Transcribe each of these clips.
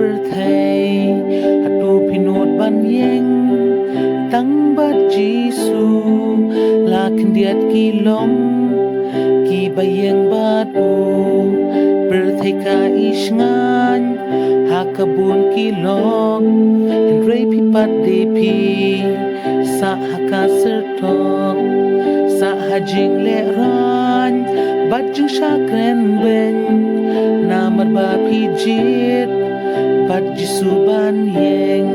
birthday hatu pinut ban yeng tang bat Jisu lakin diat kilong ki bayeng batu birthday ka isngan hakabun kilong henry pipat depi sa haka sertok sa hajing leran baju syakren ben namar ba pijit bat Jisu ban yeng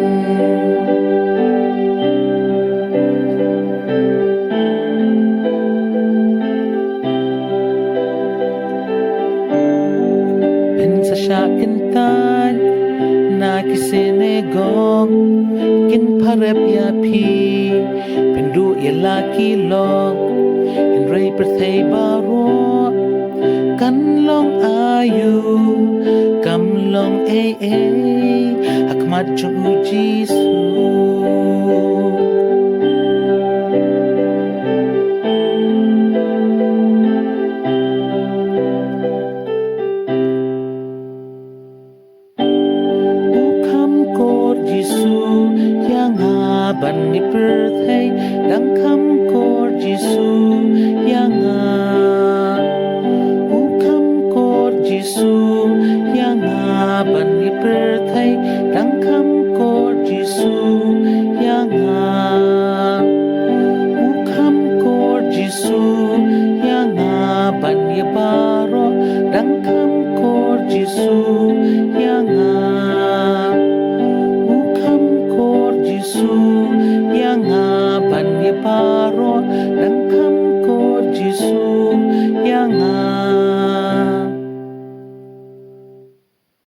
sa syakintan na kisinegong kin parep ya pi pindu ya laki log in ray birthday baro kan long ayu kam long hakmat chung Jisu Jisu yang haban ni birthday dang kam kor Jisu yang